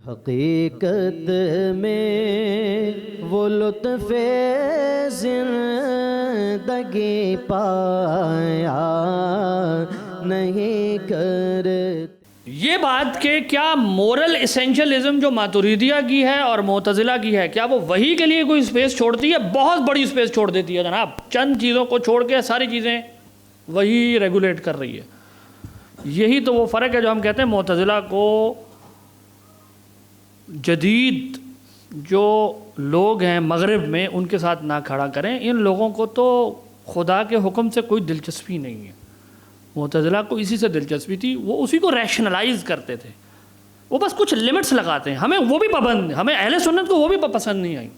حقیقت میں وہ لطف زندگی پایا نہیں کرتے۔ یہ بات کہ کیا مورل اسینشلزم جو ماتریدیہ کی ہے اور معتزلہ کی ہے، کیا وہ وحی کے لیے کوئی اسپیس چھوڑتی ہے؟ بہت بڑی اسپیس چھوڑ دیتی ہے جناب۔ چند چیزوں کو چھوڑ کے ساری چیزیں وہی ریگولیٹ کر رہی ہے۔ یہی تو وہ فرق ہے جو ہم کہتے ہیں معتزلہ کو جدید جو لوگ ہیں مغرب میں ان کے ساتھ نہ کھڑا کریں۔ ان لوگوں کو تو خدا کے حکم سے کوئی دلچسپی نہیں ہے۔ معتزلہ کو اسی سے دلچسپی تھی، وہ اسی کو ریشنلائز کرتے تھے، وہ بس کچھ لیمٹس لگاتے ہیں۔ ہمیں وہ بھی پابند، ہمیں اہل سنت کو وہ بھی پسند نہیں آئی۔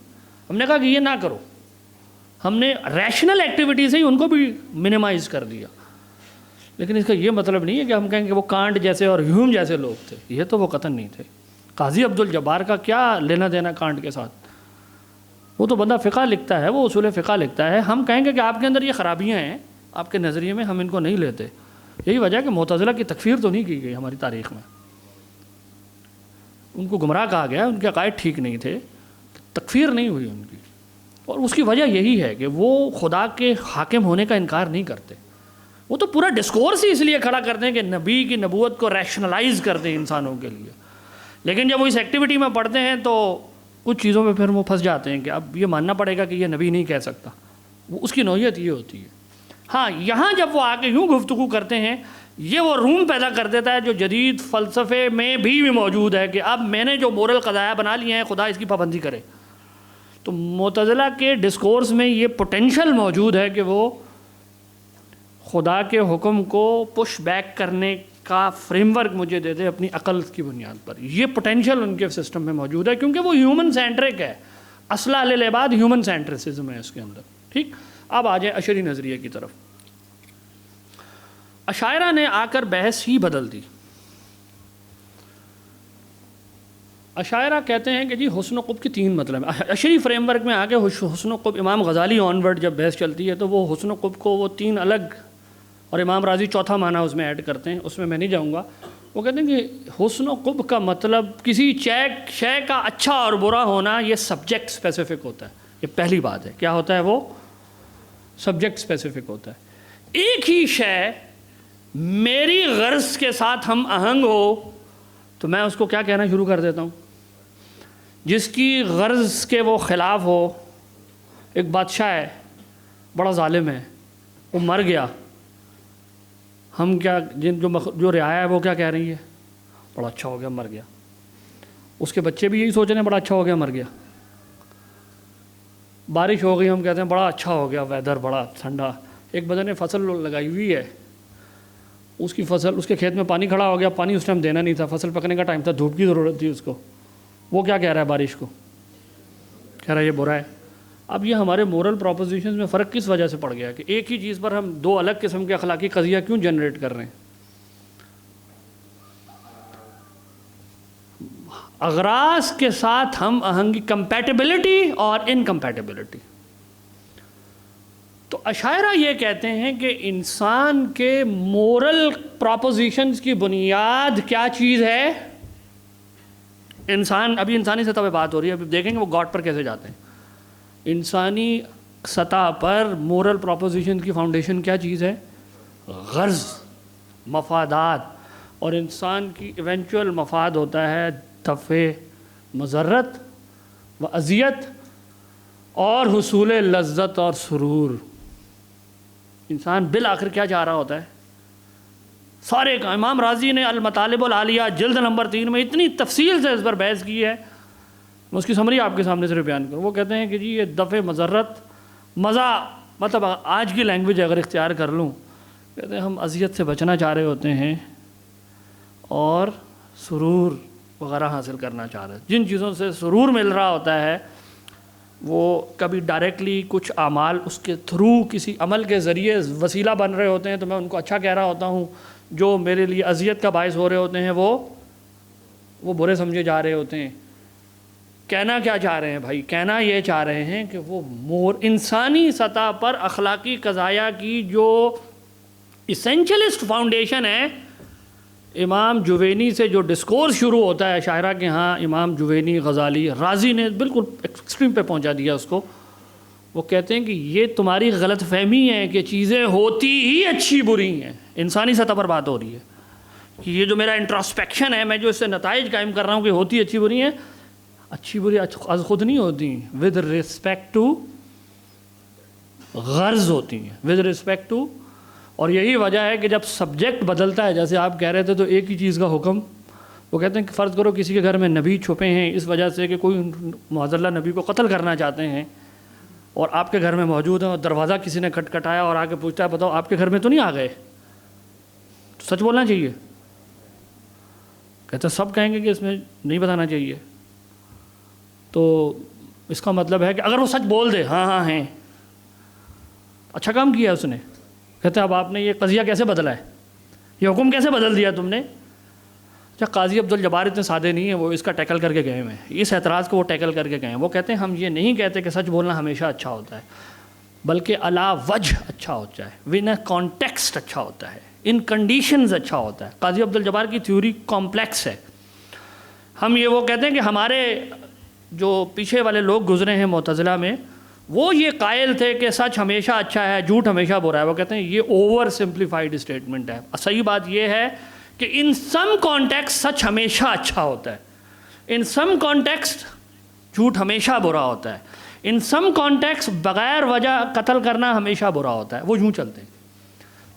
ہم نے کہا کہ یہ نہ کرو، ہم نے ریشنل ایکٹیویٹی سے ہی ان کو بھی منیمائز کر دیا۔ لیکن اس کا یہ مطلب نہیں ہے کہ ہم کہیں کہ وہ کانٹ جیسے اور ہیوم جیسے لوگ تھے، یہ تو وہ قطعاً نہیں تھے۔ قاضی عبدالجبار کا کیا لینا دینا کانٹ کے ساتھ؟ وہ تو بندہ فقہ لکھتا ہے، وہ اصول فقہ لکھتا ہے۔ ہم کہیں گے کہ آپ کے اندر یہ خرابیاں ہیں، آپ کے نظریے میں ہم ان کو نہیں لیتے۔ یہی وجہ ہے کہ معتزلہ کی تکفیر تو نہیں کی گئی ہماری تاریخ میں، ان کو گمراہ کہا گیا، ان کے عقائد ٹھیک نہیں تھے، تکفیر نہیں ہوئی ان کی۔ اور اس کی وجہ یہی ہے کہ وہ خدا کے حاکم ہونے کا انکار نہیں کرتے۔ وہ تو پورا ڈسکورس ہی اس لیے کھڑا کرتے ہیں کہ نبی کی نبوت کو ریشنلائز کرتے ہیں انسانوں کے لیے۔ لیکن جب وہ اس ایکٹیویٹی میں پڑھتے ہیں تو کچھ چیزوں میں پھر وہ پھنس جاتے ہیں کہ اب یہ ماننا پڑے گا کہ یہ نبی نہیں کہہ سکتا۔ وہ اس کی نوعیت یہ ہوتی ہے۔ ہاں، یہاں جب وہ آ کے یوں گفتگو کرتے ہیں، یہ وہ روم پیدا کر دیتا ہے جو جدید فلسفے میں بھی موجود ہے کہ اب میں نے جو مورل قضایا بنا لیے ہیں، خدا اس کی پابندی کرے۔ تو معتزلہ کے ڈسکورس میں یہ پوٹینشل موجود ہے کہ وہ خدا کے حکم کو پش بیک کرنے کا فریم ورک مجھے دے دے اپنی عقل کی بنیاد پر۔ یہ پوٹینشل ان کے سسٹم میں موجود ہے کیونکہ وہ ہیومن سینٹرک ہے۔ اصلہ للعباد ہیومن سینٹرسزم ہے اس کے اندر۔ ٹھیک، اب آ جائیں اشعری نظریے کی طرف۔ اشاعرہ نے آ کر بحث ہی بدل دی۔ اشاعرہ کہتے ہیں کہ جی حسن و قبح کی تین مطلب ہیں۔ اشعری فریم ورک میں آ کے حسن و قبح، امام غزالی آن ورڈ جب بحث چلتی ہے تو وہ حسن و قبح کو وہ تین الگ، اور امام راضی چوتھا معنی اس میں ایڈ کرتے ہیں، اس میں نہیں جاؤں گا۔ وہ کہتے ہیں کہ حسن و قبح کا مطلب کسی شے کا اچھا اور برا ہونا یہ سبجیکٹ اسپیسیفک ہوتا ہے۔ یہ پہلی بات ہے۔ کیا ہوتا ہے؟ وہ سبجیکٹ اسپیسیفک ہوتا ہے۔ ایک ہی شے میری غرض کے ساتھ ہم آہنگ ہو تو میں اس کو کیا کہنا شروع کر دیتا ہوں؟ جس کی غرض کے وہ خلاف ہو، ایک بادشاہ ہے، بڑا ظالم ہے، وہ مر گیا، ہم کیا جو رعایا ہے وہ کیا کہہ رہی ہے؟ بڑا اچھا ہو گیا مر گیا۔ اس کے بچے بھی یہی سوچ رہے ہیں بڑا اچھا ہو گیا مر گیا۔ بارش ہو گئی، ہم کہتے ہیں بڑا اچھا ہو گیا، ویدر بڑا ٹھنڈا۔ ایک بندے نے فصل لگائی ہوئی ہے، اس کی فصل، اس کے کھیت میں پانی کھڑا ہو گیا، پانی اس ٹائم دینا نہیں تھا، فصل پکنے کا ٹائم تھا، دھوپ کی ضرورت تھی اس کو، وہ کیا کہہ رہا ہے بارش کو؟ کہہ رہا ہے یہ برا ہے۔ اب یہ ہمارے مورل پروپوزیشنز میں فرق کس وجہ سے پڑ گیا کہ ایک ہی چیز پر ہم دو الگ قسم کے اخلاقی قضیہ کیوں جنریٹ کر رہے ہیں؟ اغراض کے ساتھ ہم آہنگی، کمپیٹیبلٹی اور انکمپیٹیبلٹی۔ تو اشاعرہ یہ کہتے ہیں کہ انسان کے مورل پروپوزیشنز کی بنیاد کیا چیز ہے؟ انسان، ابھی انسانی سطح پہ بات ہو رہی ہے، ابھی دیکھیں گے وہ گاڈ پر کیسے جاتے ہیں۔ انسانی سطح پر مورل پروپوزیشن کی فاؤنڈیشن کیا چیز ہے؟ غرض، مفادات، اور انسان کی ایونچول مفاد ہوتا ہے دفع مضرت و اذیت اور حصول لذت اور سرور۔ انسان بالآخر کیا چاہ رہا ہوتا ہے؟ سارے کا امام راضی نے المطالب العالیہ جلد نمبر 3 میں اتنی تفصیل سے اس پر بحث کی ہے، میں اس کی سمری آپ کے سامنے صرف بیان کروں۔ وہ کہتے ہیں کہ جی یہ دفع مضرت، مزہ، مطلب آج کی لینگویج اگر اختیار کر لوں، کہتے ہیں ہم اذیت سے بچنا چاہ رہے ہوتے ہیں اور سرور وغیرہ حاصل کرنا چاہ رہے ہیں۔ جن چیزوں سے سرور مل رہا ہوتا ہے وہ کبھی ڈائریکٹلی کچھ اعمال اس کے تھرو کسی عمل کے ذریعے وسیلہ بن رہے ہوتے ہیں تو میں ان کو اچھا کہہ رہا ہوتا ہوں، جو میرے لیے اذیت کا باعث ہو رہے ہوتے ہیں وہ برے سمجھے جا رہے ہوتے ہیں۔ کہنا کیا چاہ رہے ہیں بھائی؟ کہنا یہ چاہ رہے ہیں کہ وہ انسانی سطح پر اخلاقی قضایا کی جو اسینشلسٹ فاؤنڈیشن ہے، امام جوینی سے جو ڈسکورس شروع ہوتا ہے شاعرہ کے ہاں، امام جوینی، غزالی، رازی نے بالکل ایکسٹریم پہ پہنچا دیا اس کو. وہ کہتے ہیں کہ یہ تمہاری غلط فہمی ہے کہ چیزیں ہوتی ہی اچھی بری ہیں. انسانی سطح پر بات ہو رہی ہے کہ یہ جو میرا انٹراسپیکشن ہے، میں جو اس سے نتائج قائم کر رہا ہوں کہ ہوتی اچھی بری ہیں، اچھی بری از خود نہیں ہوتی، ود رسپیکٹ ٹو غرض ہوتی ہیں، ود رسپیکٹ ٹو. اور یہی وجہ ہے کہ جب سبجیکٹ بدلتا ہے، جیسے آپ کہہ رہے تھے، تو ایک ہی چیز کا حکم. وہ کہتے ہیں کہ فرض کرو کسی کے گھر میں نبی چھپے ہیں اس وجہ سے کہ کوئی معاذ اللہ نبی کو قتل کرنا چاہتے ہیں، اور آپ کے گھر میں موجود ہیں، اور دروازہ کسی نے کھٹکھٹایا اور آ کے پوچھتا ہے بتاؤ آپ کے گھر میں تو نہیں آ گئے، تو سچ بولنا چاہیے. کہتے ہیں سب کہیں گے کہ اس میں نہیں بتانا چاہیے. تو اس کا مطلب ہے کہ اگر وہ سچ بول دے ہاں ہاں ہیں، اچھا کام کیا اس نے. کہتے ہیں اب آپ نے یہ قضیہ کیسے بدلا ہے، یہ حکم کیسے بدل دیا تم نے. اچھا قاضی عبدالجبار اتنے سادے نہیں ہیں، وہ اس کا ٹیکل کر کے گئے ہیں، اس اعتراض کو وہ ٹیکل کر کے گئے ہیں. وہ کہتے ہیں ہم یہ نہیں کہتے کہ سچ بولنا ہمیشہ اچھا ہوتا ہے، بلکہ علا وجہ اچھا ہوتا ہے، ون اے کانٹیکسٹ اچھا ہوتا ہے، ان کنڈیشنز اچھا ہوتا ہے. قاضی عبدالجبار کی تھیوری کمپلیکس ہے. ہم یہ وہ کہتے ہیں کہ ہمارے جو پیچھے والے لوگ گزرے ہیں معتزلہ میں، وہ یہ قائل تھے کہ سچ ہمیشہ اچھا ہے، جھوٹ ہمیشہ برا ہے. وہ کہتے ہیں یہ اوور سمپلیفائڈ اسٹیٹمنٹ ہے. صحیح بات یہ ہے کہ ان سم کانٹیکسٹ سچ ہمیشہ اچھا ہوتا ہے، ان سم کانٹیکسٹ جھوٹ ہمیشہ برا ہوتا ہے، ان سم کانٹیکسٹ بغیر وجہ قتل کرنا ہمیشہ برا ہوتا ہے. وہ یوں چلتے ہیں.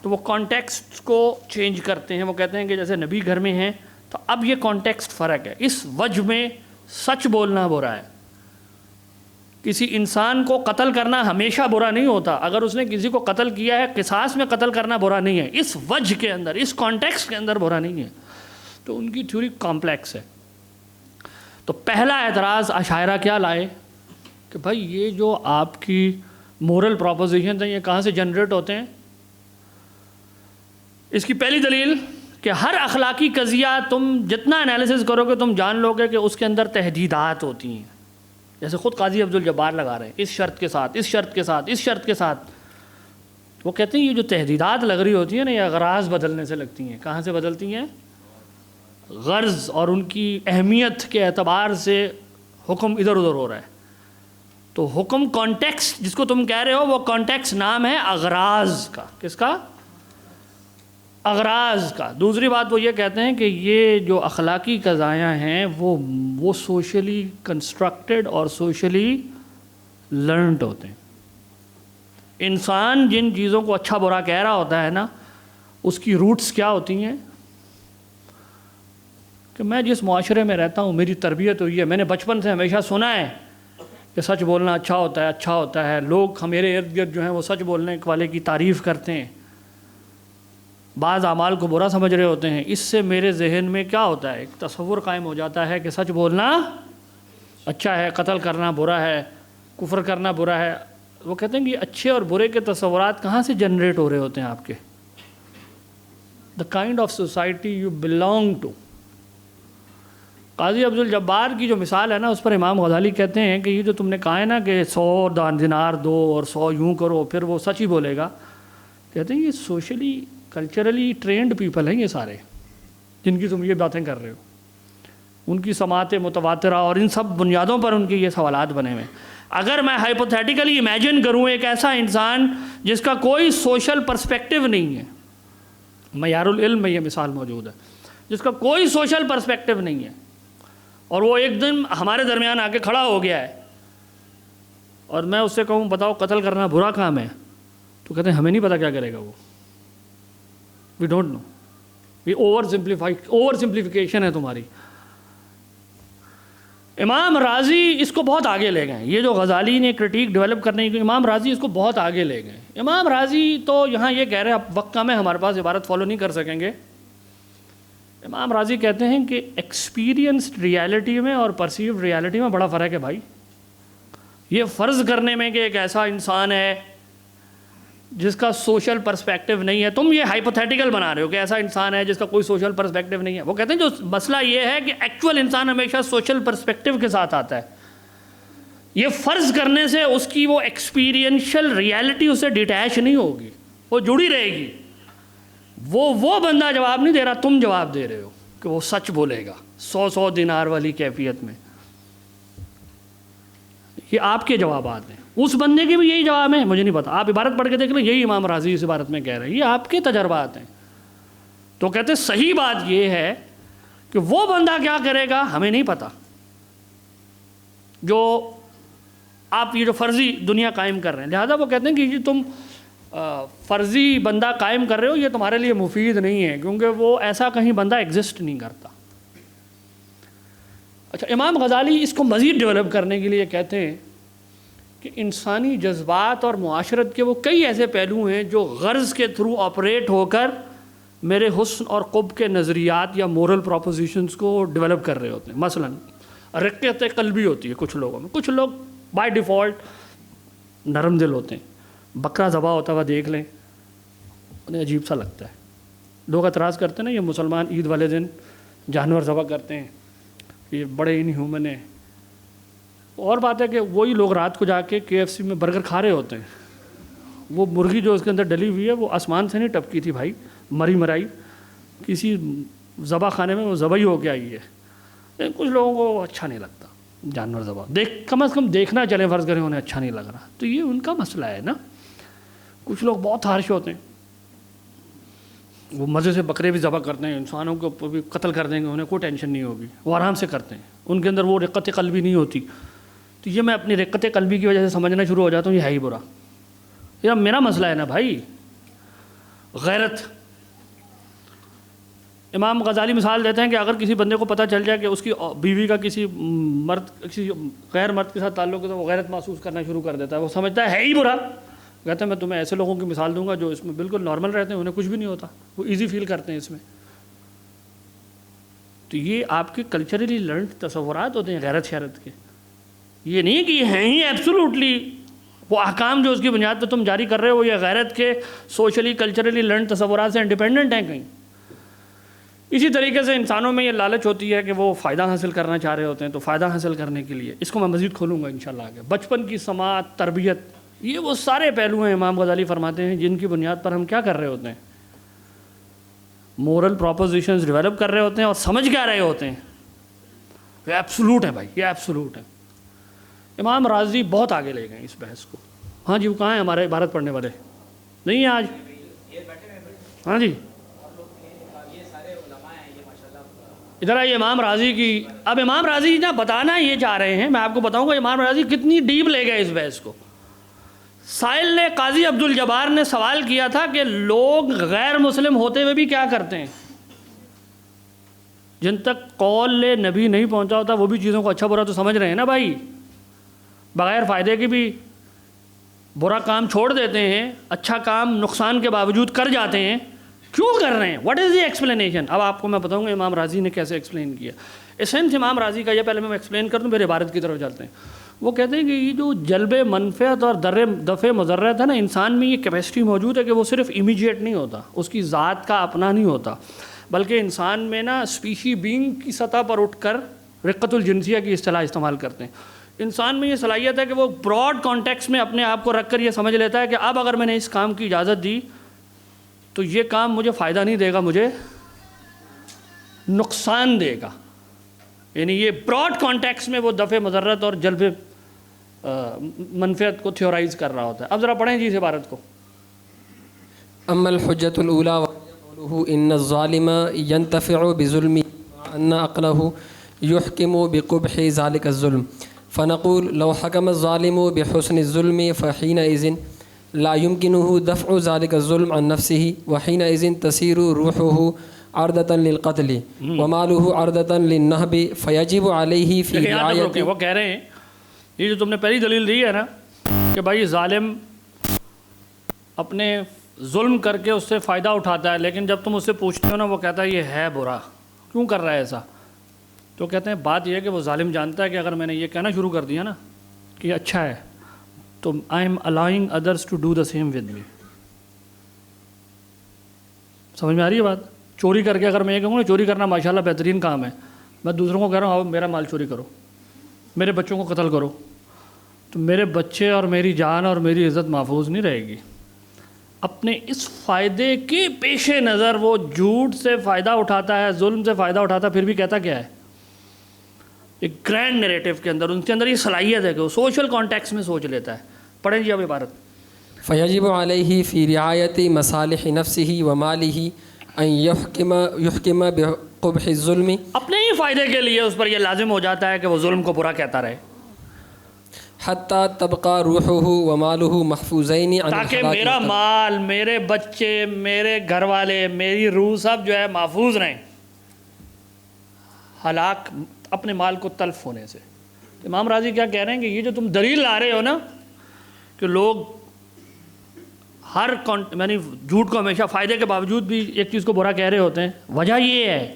تو وہ کانٹیکسٹ کو چینج کرتے ہیں. وہ کہتے ہیں کہ جیسے نبی گھر میں ہیں تو اب یہ کانٹیکسٹ فرق ہے، اس وجہ میں سچ بولنا برا ہے. کسی انسان کو قتل کرنا ہمیشہ برا نہیں ہوتا. اگر اس نے کسی کو قتل کیا ہے، قصاص میں قتل کرنا برا نہیں ہے، اس وجہ کے اندر، اس کانٹیکسٹ کے اندر برا نہیں ہے. تو ان کی تھیوری کمپلیکس ہے. تو پہلا اعتراض اشاعرہ کیا لائے کہ بھائی یہ جو آپ کی مورل پروپوزیشنز ہیں یہ کہاں سے جنریٹ ہوتے ہیں. اس کی پہلی دلیل کہ ہر اخلاقی قضیہ تم جتنا انالیسس کرو گے تم جان لو گے کہ اس کے اندر تحدیدات ہوتی ہیں. جیسے خود قاضی عبدالجبار لگا رہے ہیں، اس شرط کے ساتھ، اس شرط کے ساتھ، اس شرط کے ساتھ. وہ کہتے ہیں یہ جو تحدیدات لگ رہی ہوتی ہیں نا، یہ اغراض بدلنے سے لگتی ہیں. کہاں سے بدلتی ہیں؟ غرض اور ان کی اہمیت کے اعتبار سے حکم ادھر ادھر ہو رہا ہے. تو حکم کانٹیکسٹ جس کو تم کہہ رہے ہو وہ کانٹیکسٹ نام ہے اغراض کا. کس کا؟ اغراض کا. دوسری بات وہ یہ کہتے ہیں کہ یہ جو اخلاقی قضایا ہیں وہ سوشلی کنسٹرکٹڈ اور سوشلی لرنڈ ہوتے ہیں. انسان جن چیزوں کو اچھا برا کہہ رہا ہوتا ہے نا، اس کی روٹس کیا ہوتی ہیں کہ میں جس معاشرے میں رہتا ہوں، میری تربیت ہوئی ہے، میں نے بچپن سے ہمیشہ سنا ہے کہ سچ بولنا اچھا ہوتا ہے، اچھا ہوتا ہے. لوگ میرے ارد گرد جو ہیں وہ سچ بولنے والے کی تعریف کرتے ہیں، بعض اعمال کو برا سمجھ رہے ہوتے ہیں. اس سے میرے ذہن میں کیا ہوتا ہے، ایک تصور قائم ہو جاتا ہے کہ سچ بولنا اچھا ہے، قتل کرنا برا ہے، کفر کرنا برا ہے. وہ کہتے ہیں کہ یہ اچھے اور برے کے تصورات کہاں سے جنریٹ ہو رہے ہوتے ہیں آپ کے؟ The kind of society you belong to. Qazi Abdul Jabbar کی جو مثال ہے نا، اس پر امام غزالی کہتے ہیں کہ یہ جو تم نے کہا ہے نا کہ 100 دینار دو اور 100 یوں کرو پھر وہ سچ ہی بولے گا، کہتے ہیں یہ سوشلی کلچرلی ٹرینڈ پیپل ہیں یہ سارے جن کی تم یہ باتیں کر رہے ہو. ان کی سماعت متواترہ اور ان سب بنیادوں پر ان کے یہ سوالات بنے ہوئے ہیں. اگر میں ہائپوتھیٹیکلی امیجن کروں ایک ایسا انسان جس کا کوئی سوشل پرسپیکٹیو نہیں ہے، معیار العلم میں یہ مثال موجود ہے، جس کا کوئی سوشل پرسپیکٹیو نہیں ہے، اور وہ ایک دن ہمارے درمیان آ کے کھڑا ہو گیا ہے، اور میں اس سے کہوں بتاؤ قتل کرنا برا کام ہے، تو کہتے ہیں ہمیں نہیں پتہ کیا کرے گا وہ. We don't know. یہ اوور سمپلیفیکیشن ہے تمہاری. امام رازی اس کو بہت آگے لے گئے. یہ جو غزالی نے کرٹیک ڈیولپ کرنے کی، امام رازی اس کو بہت آگے لے گئے. امام رازی تو یہاں یہ کہہ رہے ہیں، اب وقت کم ہے ہمارے پاس، عبارت فالو نہیں کر سکیں گے. امام رازی کہتے ہیں کہ ایکسپیرینسڈ ریالٹی میں اور پرسیوڈ ریالٹی میں بڑا فرق ہے بھائی. یہ فرض کرنے میں کہ ایک ایسا انسان ہے جس کا سوشل پرسپیکٹیو نہیں ہے، تم یہ ہائپوتھیٹیکل بنا رہے ہو کہ ایسا انسان ہے جس کا کوئی سوشل پرسپیکٹیو نہیں ہے. وہ کہتے ہیں جو مسئلہ یہ ہے کہ ایکچوئل انسان ہمیشہ سوشل پرسپیکٹیو کے ساتھ آتا ہے. یہ فرض کرنے سے اس کی وہ ایکسپیرینشل ریالٹی اس سے ڈیٹیچ نہیں ہوگی، وہ جڑی رہے گی. وہ بندہ جواب نہیں دے رہا، تم جواب دے رہے ہو کہ وہ سچ بولے گا 100 دینار والی کیفیت میں. یہ آپ کے جوابات ہیں. اس بندے کے بھی یہی جواب ہیں، مجھے نہیں پتا، آپ عبارت پڑھ کے دیکھ لیں، یہی امام راضی اس عبارت میں کہہ رہے ہیں، یہ آپ کے تجربات ہیں. تو کہتے ہیں صحیح بات یہ ہے کہ وہ بندہ کیا کرے گا ہمیں نہیں پتا. جو آپ یہ جو فرضی دنیا قائم کر رہے ہیں، لہذا وہ کہتے ہیں کہ یہ تم فرضی بندہ قائم کر رہے ہو، یہ تمہارے لیے مفید نہیں ہے، کیونکہ وہ ایسا کہیں بندہ ایگزسٹ نہیں کرتا. اچھا، امام غزالی اس کو مزید ڈیولپ کرنے کے لیے کہتے ہیں کہ انسانی جذبات اور معاشرت کے وہ کئی ایسے پہلو ہیں جو غرض کے تھرو آپریٹ ہو کر میرے حسن اور قب کے نظریات یا مورل پروپوزیشنز کو ڈیولپ کر رہے ہوتے ہیں. مثلاً رقت قلبی ہوتی ہے کچھ لوگوں میں. کچھ لوگ بائی ڈیفالٹ نرم دل ہوتے ہیں. بکرا ذبح ہوتا ہوا دیکھ لیں انہیں عجیب سا لگتا ہے. لوگ اعتراض کرتے ہیں نا، یہ مسلمان عید والے دن جانور ذبح کرتے ہیں، یہ بڑے ان ہیومن ہیں. اور بات ہے کہ وہی لوگ رات کو جا کے KFC میں برگر کھا رہے ہوتے ہیں. وہ مرغی جو اس کے اندر ڈلی ہوئی ہے وہ آسمان سے نہیں ٹپکی تھی بھائی، مری مرائی کسی ذبح خانے میں وہ ذبح ہی ہو کے آئی ہے. لیکن کچھ لوگوں کو اچھا نہیں لگتا جانور ذبح، کم از کم دیکھنا چلیں فرض کریں انہیں اچھا نہیں لگ رہا، تو یہ ان کا مسئلہ ہے نا. کچھ لوگ بہت ہارش ہوتے ہیں، وہ مزے سے بکرے بھی ذبح کرتے ہیں، انسانوں کو بھی قتل کر دیں گے، انہیں کوئی ٹینشن نہیں ہوگی، وہ آرام سے کرتے ہیں، ان کے اندر وہ رقت قلبی نہیں ہوتی. تو یہ میں اپنی رقت قلبی کی وجہ سے سمجھنا شروع ہو جاتا ہوں یہ ہے ہی برا. یہ میرا مسئلہ ہے نا بھائی. غیرت، امام غزالی مثال دیتے ہیں کہ اگر کسی بندے کو پتہ چل جائے کہ اس کی بیوی کا کسی غیر مرد کے ساتھ تعلق ہے تو وہ غیرت محسوس کرنا شروع کر دیتا ہے، وہ سمجھتا ہے ہی برا. کہتے ہیں میں تمہیں ایسے لوگوں کی مثال دوں گا جو اس میں بالکل نارمل رہتے ہیں، انہیں کچھ بھی نہیں ہوتا، وہ ایزی فیل کرتے ہیں اس میں. تو یہ آپ کے کلچرلی لرنڈ تصورات ہوتے ہیں غیرت شہرت کے. یہ نہیں کہ یہ ہیں ہی ایبسولوٹلی وہ احکام جو اس کی بنیاد پہ تم جاری کر رہے ہو یہ غیرت کے سوشلی کلچرلی لرنڈ تصورات سے انڈیپینڈنٹ ہیں کہیں. اسی طریقے سے انسانوں میں یہ لالچ ہوتی ہے کہ وہ فائدہ حاصل کرنا چاہ رہے ہوتے ہیں، تو فائدہ حاصل کرنے کے لیے اس کو میں مزید کھولوں گا انشاءاللہ آگے. بچپن کی سماعت، تربیت، یہ وہ سارے پہلو ہیں امام غزالی فرماتے ہیں جن کی بنیاد پر ہم کیا کر رہے ہوتے ہیں، مورل پروپوزیشنز ڈیولپ کر رہے ہوتے ہیں اور سمجھ کیا رہے ہوتے ہیں. یہ ایبسولوٹ ہے بھائی، یہ ایبسولوٹ ہے. امام راضی بہت آگے لے گئے اس بحث کو. ہاں جی، وہ کہاں ہیں ہمارے عبارت پڑھنے والے؟ نہیں ہیں آج؟ ہاں جی ادھر آئیے. امام راضی کی، اب امام راضی نا بتانا یہ چاہ رہے ہیں، میں آپ کو بتاؤں گا امام راضی کتنی ڈیپ لے گئے اس بحث کو. سائل نے، قاضی عبد الجبار نے سوال کیا تھا کہ لوگ غیر مسلم ہوتے ہوئے بھی کیا کرتے ہیں، جن تک قول نبی نہیں پہنچا ہوتا وہ بھی چیزوں کو اچھا برا تو سمجھ رہے ہیں نا بھائی، بغیر فائدے کے بھی برا کام چھوڑ دیتے ہیں، اچھا کام نقصان کے باوجود کر جاتے ہیں. کیوں کر رہے ہیں؟ What is the explanation? اب آپ کو میں بتاؤں گا امام راضی نے کیسے ایکسپلین کیا. ایسنس امام راضی کا یہ پہلے میں ایکسپلین کر دوں، پھر عبارت کی طرف چلتے ہیں. وہ کہتے ہیں کہ یہ جو جلب منفعت اور دفع مضرت ہے نا، انسان میں یہ کیپیسٹی موجود ہے کہ وہ صرف امیجیٹ نہیں ہوتا، اس کی ذات کا اپنا نہیں ہوتا، بلکہ انسان میں نا اسپیشی بینگ کی سطح پر اٹھ کر رقت الجنسیہ کی اصطلاح استعمال کرتے ہیں. انسان میں یہ صلاحیت ہے کہ وہ براڈ کانٹیکس میں اپنے آپ کو رکھ کر یہ سمجھ لیتا ہے کہ اب اگر میں نے اس کام کی اجازت دی تو یہ کام مجھے فائدہ نہیں دے گا، مجھے نقصان دے گا. یعنی یہ براڈ کانٹیکس میں وہ دفع مضرت اور جلب منفعت کو تھیورائز کر رہا ہوتا ہے. اب ذرا پڑھیں جی اس عبارت کو. اما الحجۃ الاولی وقوله ان الظالم ينتفع بظلم ان عقله يحكم بقبح ذلك الظلم فنقول لو حكم الظالم بحسن الظلم فحينئذ لا يمكنه دفع ذلك الظلم عن نفسه وحينئذ تسير روحه عرضة للقتل وماله عرضة للنهب فيجب عليه في رعاية. وہ کہہ رہے ہیں یہ جو تم نے پہلی دلیل دی ہے نا کہ بھائی ظالم اپنے ظلم کر کے اس سے فائدہ اٹھاتا ہے، لیکن جب تم اس سے پوچھتے ہو نا وہ کہتا ہے یہ ہے برا، کیوں کر رہا ہے ایسا؟ تو کہتے ہیں بات یہ ہے کہ وہ ظالم جانتا ہے کہ اگر میں نے یہ کہنا شروع کر دیا نا کہ یہ اچھا ہے تو I am allowing others to do the same with me. سمجھ میں آ رہی ہے بات؟ چوری کر کے اگر میں یہ کہوں نا چوری کرنا ماشاءاللہ بہترین کام ہے، میں دوسروں کو کہہ رہا ہوں میرا مال چوری کرو، میرے بچوں کو قتل کرو، تو میرے بچے اور میری جان اور میری عزت محفوظ نہیں رہے گی. اپنے اس فائدے کے پیش نظر وہ جھوٹ سے فائدہ اٹھاتا ہے، ظلم سے فائدہ اٹھاتا ہے، پھر بھی کہتا کیا ہے؟ ایک گرینڈ نیریٹو کے اندر ان کے اندر یہ صلاحیت ہے کہ وہ سوشل کانٹیکس میں سوچ لیتا ہے. پڑھیں جی اب عبارت. فیجب علیہ فی رعایت مصالح نفسہ و مالہ ان یحکم بقبح الظلم، اپنے ہی فائدے کے لیے اس پر یہ لازم ہو جاتا ہے کہ وہ ظلم کو برا کہتا رہے، حتی تبقى روحہ و مالہ محفوظین عن تاکہ الہلاک میرا مال، میرے بچے، میرے گھر والے، میری روح سب جو ہے محفوظ رہیں ہلاک، اپنے مال کو تلف ہونے سے. امام راضی کیا کہہ رہے ہیں کہ یہ جو تم دلیل لا رہے ہو نا کہ لوگ ہر یعنی جھوٹ کو ہمیشہ فائدے کے باوجود بھی ایک چیز کو برا کہہ رہے ہوتے ہیں، وجہ یہ ہے.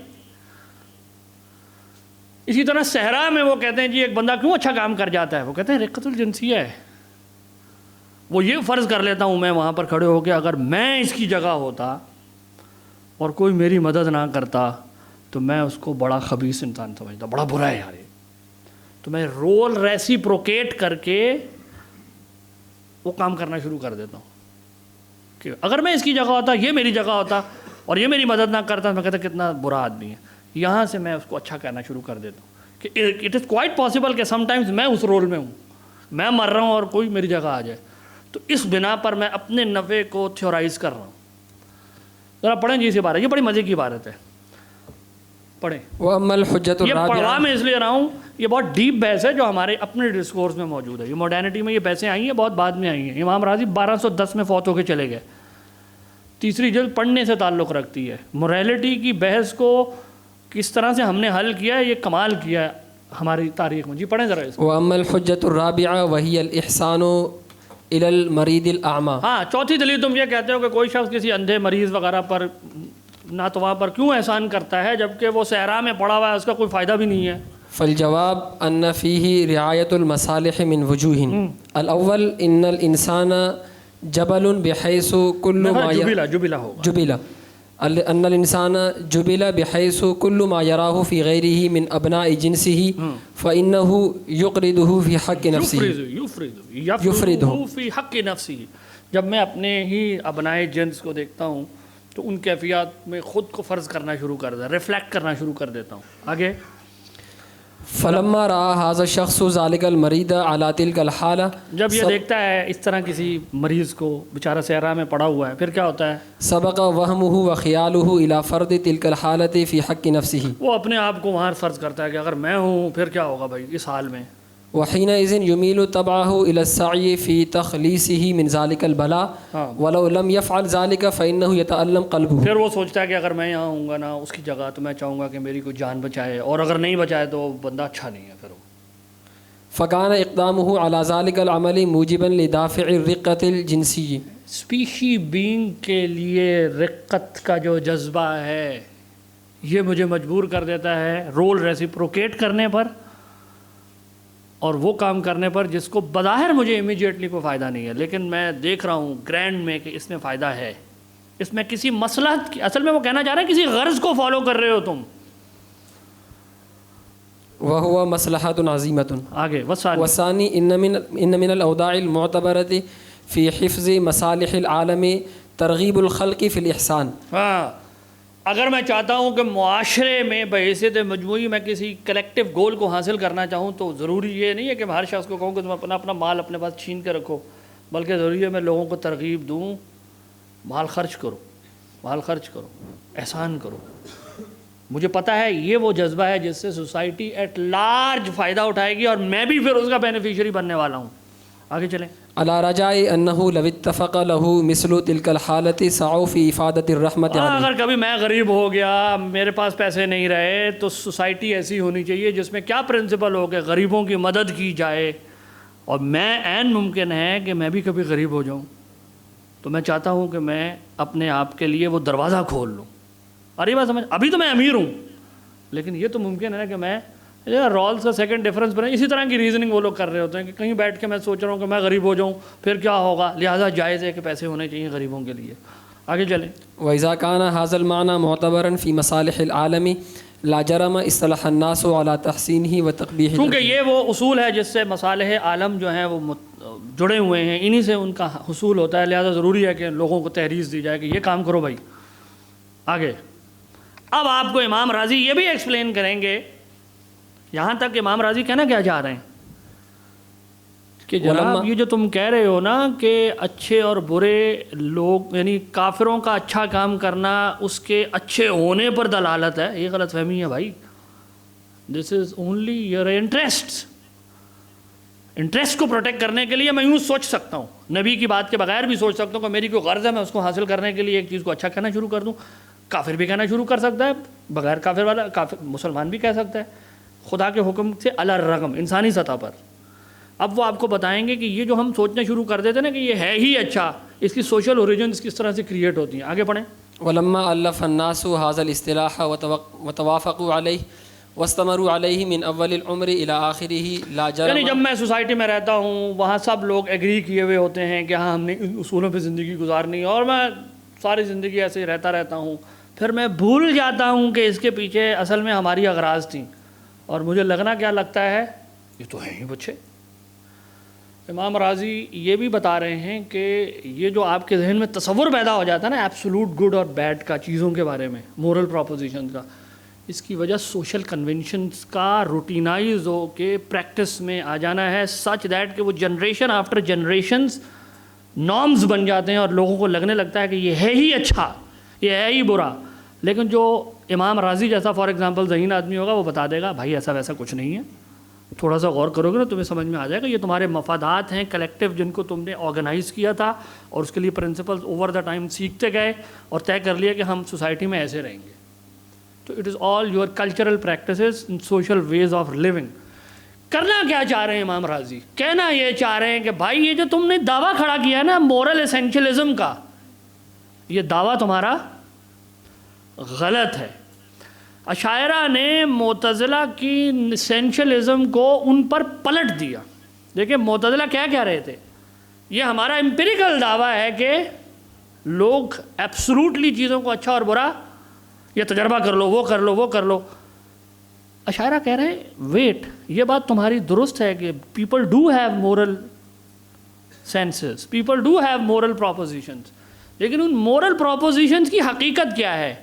اسی طرح صحرا میں وہ کہتے ہیں جی ایک بندہ کیوں اچھا کام کر جاتا ہے، وہ کہتے ہیں رقت الجنسیہ ہے. وہ یہ فرض کر لیتا ہوں میں وہاں پر کھڑے ہو کے اگر میں اس کی جگہ ہوتا اور کوئی میری مدد نہ کرتا تو میں اس کو بڑا خبیث انسان سمجھتا، بڑا برا ہے یار. تو میں رول ریسیپروکیٹ کر کے وہ کام کرنا شروع کر دیتا ہوں کہ اگر میں اس کی جگہ ہوتا، یہ میری جگہ ہوتا اور یہ میری مدد نہ کرتا، میں کہتا کتنا برا آدمی ہے. یہاں سے میں اس کو اچھا کہنا شروع کر دیتا ہوں کہ اٹ از کوائٹ پاسبل کہ سم ٹائمز میں اس رول میں ہوں، میں مر رہا ہوں اور کوئی میری جگہ آ جائے. تو اس بنا پر میں اپنے نفع کو تھیورائز کر رہا ہوں. ذرا پڑھیں جی اس عبارت، یہ بڑی مزے کی عبارت ہے، پڑھیں. وَأَمَّا الْحُجَّةُ یہ پڑھوا الرَّابِعَةُ، میں اس لیے رہا ہوں، یہ بہت ڈیپ بحث ہے جو ہمارے اپنے ڈسکورس میں موجود ہے. یہ ماڈرنٹی میں یہ بحثیں آئی ہیں، بہت بعد میں آئی ہیں. امام راضی 1210 میں فوت ہو کے چلے گئے. تیسری جلد پڑھنے سے تعلق رکھتی ہے. موریلٹی کی بحث کو کس طرح سے ہم نے حل کیا ہے، یہ کمال کیا ہے ہماری تاریخ میں. جی پڑھیں ذرا اس کو. وَأَمَّا الْحُجَّةُ الرَّابِعَةُ وَهِيَ الْإِحْسَانُ إِلَى الْمَرِيضِ الْأَعْمَى. ہاں چوتھی دلیل تم یہ کہتے ہو کہ کوئی شخص کسی اندھے مریض وغیرہ پر ناتواں پر کیوں احسان کرتا ہے جبکہ وہ صحرا میں پڑا ہوا ہے، اس کا کوئی فائدہ بھی نہیں ہے. فالجواب أن فيه رعاية المصالح من وجوه. الأول إن الإنسان جبل بحيث كل ما جبلا ہوگا. جبل أن الإنسان جبل بحيث كل ما يراه في غيره من أبناء جنسه فإنه يقرده في حق نفسه. یفرده فی حق نفسی. جب میں اپنے ہی ابنائے جنس کو دیکھتا ہوں تو ان کیفیات میں خود کو فرض کرنا شروع کر دیتا، ریفلیکٹ کرنا شروع کر دیتا ہوں. آگے. فلما رأى هذا الشخص ذلك المريض على تلك الحالة، جب یہ دیکھتا ہے اس طرح کسی مریض کو بیچارہ صحرا میں پڑا ہوا ہے، پھر کیا ہوتا ہے؟ سبق وهمه وخياله إلى فرض تلك الحالة في حق نفسه. وہ اپنے آپ کو وہاں فرض کرتا ہے کہ اگر میں ہوں پھر کیا ہوگا بھائی اس حال میں. وحينئذ يميل طبعه إلى السعي في تخليصه من ذلك البلاء ولو لم يفعل ذلك فإنه يتألم قلبه. پھر وہ سوچتا ہے کہ اگر میں یہاں ہوں گا نا اس کی جگہ تو میں چاہوں گا کہ میری کوئی جان بچائے، اور اگر نہیں بچائے تو بندہ اچھا نہیں ہے. پھر وہ فكان إقدامه على ذلك العمل موجبا لدافع الرقة الجنسية. اسپیشی بینگ کے لیے رقت کا جو جذبہ ہے یہ مجھے مجبور کر دیتا ہے رول ریسیپروکیٹ کرنے پر اور وہ کام کرنے پر جس کو بظاہر مجھے امیجیٹلی کوئی فائدہ نہیں ہے، لیکن میں دیکھ رہا ہوں گرینڈ میں کہ اس میں فائدہ ہے، اس میں کسی مصلحت کی، اصل میں وہ کہنا چاہ رہے ہیں کسی غرض کو فالو کر رہے ہو تم. وهو مصلحة عظيمة. آگے. والثاني إن من الأوضاع المعتبرة في حفظ مصالح العالم ترغيب الخلق في الإحسان. ہاں اگر میں چاہتا ہوں کہ معاشرے میں بحیثیت مجموعی میں کسی کلیکٹیو گول کو حاصل کرنا چاہوں تو ضروری یہ نہیں ہے کہ میں ہر شخص کو کہوں کہ تم اپنا مال اپنے پاس چھین کے رکھو، بلکہ ضروری ہے میں لوگوں کو ترغیب دوں، مال خرچ کرو، احسان کرو. مجھے پتہ ہے یہ وہ جذبہ ہے جس سے سوسائٹی ایٹ لارج فائدہ اٹھائے گی اور میں بھی پھر اس کا بینیفیشری بننے والا ہوں. آگے چلیں. على رجاء أنه لو اتفق له مثل تلك الحالة سعوا في إفادة الرحمة عليه. اگر کبھی میں غریب ہو گیا، میرے پاس پیسے نہیں رہے، تو سوسائٹی ایسی ہونی چاہیے جس میں کیا پرنسپل ہو کہ غریبوں کی مدد کی جائے. اور میں عین ممکن ہے کہ میں بھی کبھی غریب ہو جاؤں، تو میں چاہتا ہوں کہ میں اپنے آپ کے لیے وہ دروازہ کھول لوں. ارے بات سمجھ، ابھی تو میں امیر ہوں لیکن یہ تو ممکن ہے کہ میں رولز کا سیکنڈ ڈفرینس بنے. اسی طرح کی ریزننگ وہ لوگ کر رہے ہوتے ہیں کہ کہیں بیٹھ کے میں سوچ رہا ہوں کہ میں غریب ہو جاؤں پھر کیا ہوگا، لہٰذا جائز ہے کہ پیسے ہونے چاہیے غریبوں کے لیے. آگے چلیں. وإذا كان هذا المعنى معتبرا في مصالح العالم لا جرم اصطلح الناس على تحسينه وتقبيحه. کیونکہ یہ وہ اصول ہے جس سے مصالح عالم جو ہیں وہ جڑے ہوئے ہیں، انہی سے ان کا حصول ہوتا ہے، لہذا ضروری ہے کہ لوگوں کو تحریر دی جائے کہ یہ کام کرو بھائی آگے۔ اب آپ کو امام راضی یہ بھی ایکسپلین کریں گے، یہاں تک امام راضی کہنا کیا چاہ رہے ہیں کہ جناب یہ جو تم کہہ رہے ہو نا کہ اچھے اور برے لوگ، یعنی کافروں کا اچھا کام کرنا اس کے اچھے ہونے پر دلالت ہے، یہ غلط فہمی ہے بھائی۔ دس از اونلی یور انٹرسٹ کو پروٹیکٹ کرنے کے لیے میں یوں سوچ سکتا ہوں، نبی کی بات کے بغیر بھی سوچ سکتا ہوں کہ میری کوئی غرض ہے، میں اس کو حاصل کرنے کے لیے ایک چیز کو اچھا کہنا شروع کر دوں۔ کافر بھی کہنا شروع کر سکتا ہے، بغیر کافر والا کافر مسلمان بھی کہہ سکتا ہے، خدا کے حکم سے علی الرغم انسانی سطح پر۔ اب وہ آپ کو بتائیں گے کہ یہ جو ہم سوچنا شروع کر دیتے نا کہ یہ ہے ہی اچھا، اس کی سوشل اوریجنز کس طرح سے کریٹ ہوتی ہیں، آگے پڑھیں۔ ولما ألف الناس هذا الاصطلاح وتوافقوا عليه واستمروا عليه من اول العمر الى آخره لا جرم، یعنی جب میں سوسائٹی میں رہتا ہوں وہاں سب لوگ ایگری کیے ہوئے ہوتے ہیں کہ ہاں ہم نے ان اصولوں پہ زندگی گزارنی ہے، اور میں ساری زندگی ایسے ہی رہتا ہوں، پھر میں بھول جاتا ہوں کہ اس کے پیچھے اصل میں ہماری اغراض تھیں، اور مجھے لگنا کیا لگتا ہے یہ تو ہیں ہی بچے۔ امام راضی یہ بھی بتا رہے ہیں کہ یہ جو آپ کے ذہن میں تصور پیدا ہو جاتا ہے نا ایبسولوٹ گڈ اور بیڈ کا، چیزوں کے بارے میں، مورل پروپوزیشن کا، اس کی وجہ سوشل کنونشنز کا روٹینائز ہو کے پریکٹس میں آ جانا ہے، سچ دیٹ کہ وہ جنریشن آفٹر جنریشنز نارمز بن جاتے ہیں اور لوگوں کو لگنے لگتا ہے کہ یہ ہے ہی اچھا، یہ ہے ہی برا۔ لیکن جو امام راضی جیسا فار ایگزامپل ذہین آدمی ہوگا وہ بتا دے گا بھائی ایسا ویسا کچھ نہیں ہے، تھوڑا سا غور کرو گے نا تمہیں سمجھ میں آ جائے گا، یہ تمہارے مفادات ہیں کلیکٹیو جن کو تم نے آرگنائز کیا تھا، اور اس کے لیے پرنسپلز اوور دا ٹائم سیکھتے گئے اور طے کر لیا کہ ہم سوسائٹی میں ایسے رہیں گے۔ تو it is all your cultural practices in social ways of living. کرنا کیا چاہ رہے ہیں امام راضی؟ کہنا یہ چاہ رہے ہیں کہ بھائی یہ جو تم نے دعویٰ کھڑا کیا ہے نا مورل اسینشلزم کا، یہ دعویٰ تمہارا غلط ہے۔ اشاعرہ نے معتزلہ کی اسینشلزم کو ان پر پلٹ دیا۔ دیکھیں معتزلہ کیا کہہ رہے تھے، یہ ہمارا امپیریکل دعویٰ ہے کہ لوگ ایبسولوٹلی چیزوں کو اچھا اور برا یہ تجربہ کر لو، وہ کر لو، وہ کر لو۔ اشاعرہ کہہ رہے ہیں ویٹ، یہ بات تمہاری درست ہے کہ people do have moral senses, people do have moral propositions, لیکن ان مورل پروپوزیشنز کی حقیقت کیا ہے؟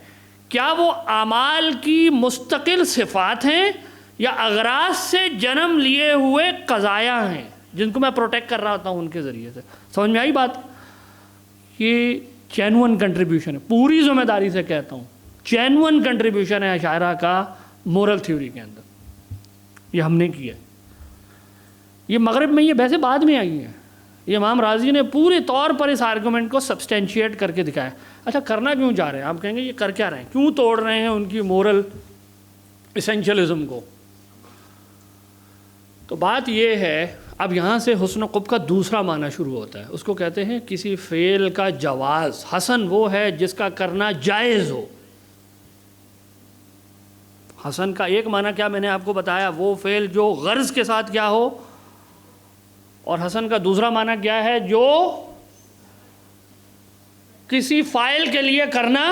کیا وہ اعمال کی مستقل صفات ہیں یا اغراض سے جنم لیے ہوئے قضایا ہیں جن کو میں پروٹیکٹ کر رہا ہوتا ہوں ان کے ذریعے سے؟ سمجھ میں آئی بات؟ یہ جینون کنٹریبیوشن ہے، پوری ذمہ داری سے کہتا ہوں، جینون کنٹریبیوشن ہے اشاعرہ کا مورل تھیوری کے اندر، یہ ہم نے کیا ہے۔ یہ مغرب میں یہ بحثیں بعد میں آئی ہیں، یہ امام راضی نے پورے طور پر اس آرگومنٹ کو سبسٹینشیٹ کر کے دکھایا۔ اچھا کرنا کیوں چاہ رہے ہیں؟ آپ کہیں گے یہ کر کیا رہے ہیں، کیوں توڑ رہے ہیں ان کی مورل اسینشلزم کو؟ تو بات یہ ہے، اب یہاں سے حسن قب کا دوسرا معنی شروع ہوتا ہے، اس کو کہتے ہیں کسی فعل کا جواز۔ حسن وہ ہے جس کا کرنا جائز ہو۔ حسن کا ایک معنی کیا میں نے آپ کو بتایا، وہ فعل جو غرض کے ساتھ کیا ہو، اور حسن کا دوسرا معنی کیا ہے، جو کسی فاعل کے لیے کرنا،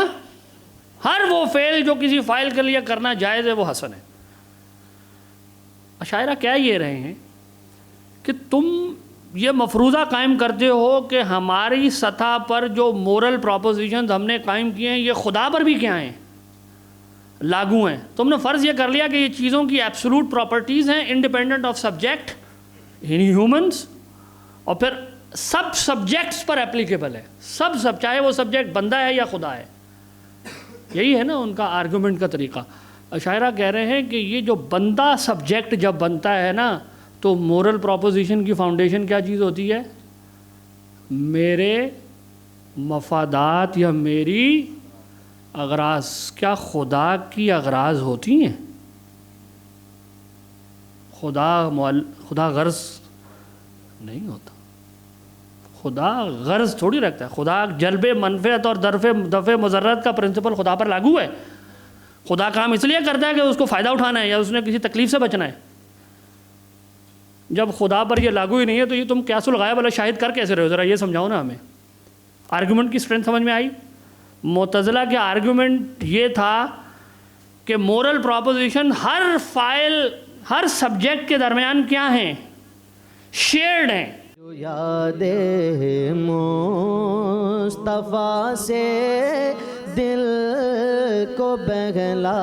ہر وہ فعل جو کسی فاعل کے لیے کرنا جائز ہے وہ حسن ہے۔ اشاعرہ کہہ یہ رہے ہیں کہ تم یہ مفروضہ قائم کرتے ہو کہ ہماری سطح پر جو مورل پروپوزیشنز ہم نے قائم کیے ہیں یہ خدا پر بھی کیا ہیں، لاگو ہیں۔ تم نے فرض یہ کر لیا کہ یہ چیزوں کی ایبسولوٹ پراپرٹیز ہیں انڈیپینڈنٹ آف سبجیکٹ یعنی ہیومنز، اور پھر سب سبجیکٹس پر اپلیکیبل ہے، سب چاہے وہ سبجیکٹ بندہ ہے یا خدا ہے۔ یہی ہے نا ان کا آرگومنٹ کا طریقہ۔ اشاعرہ کہہ رہے ہیں کہ یہ جو بندہ سبجیکٹ جب بنتا ہے نا تو مورل پروپوزیشن کی فاؤنڈیشن کیا چیز ہوتی ہے؟ میرے مفادات یا میری اغراض۔ کیا خدا کی اغراض ہوتی ہیں؟ خدا غرض نہیں ہوتا، خدا غرض تھوڑی رکھتا ہے۔ خدا جلب منفعت اور دفع مضرت کا پرنسپل خدا پر لاگو ہے۔ خدا کام اس لیے کرتا ہے کہ اس کو فائدہ اٹھانا ہے یا اس نے کسی تکلیف سے بچنا ہے۔ جب خدا پر یہ لاگو ہی نہیں ہے تو یہ تم قیاس الغائب والا شاہد کر کیسے رہے ہو؟ ذرا یہ سمجھاؤ نا ہمیں۔ آرگومنٹ کی اسٹرینتھ سمجھ میں آئی؟ معتزلہ کے آرگومنٹ یہ تھا کہ مورل پروپوزیشن ہر فاعل، ہر سبجیکٹ کے درمیان کیا ہیں؟ شیئرڈ ہیں، جو یاد مصطفیٰ سے دل کو بہلا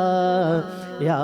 یا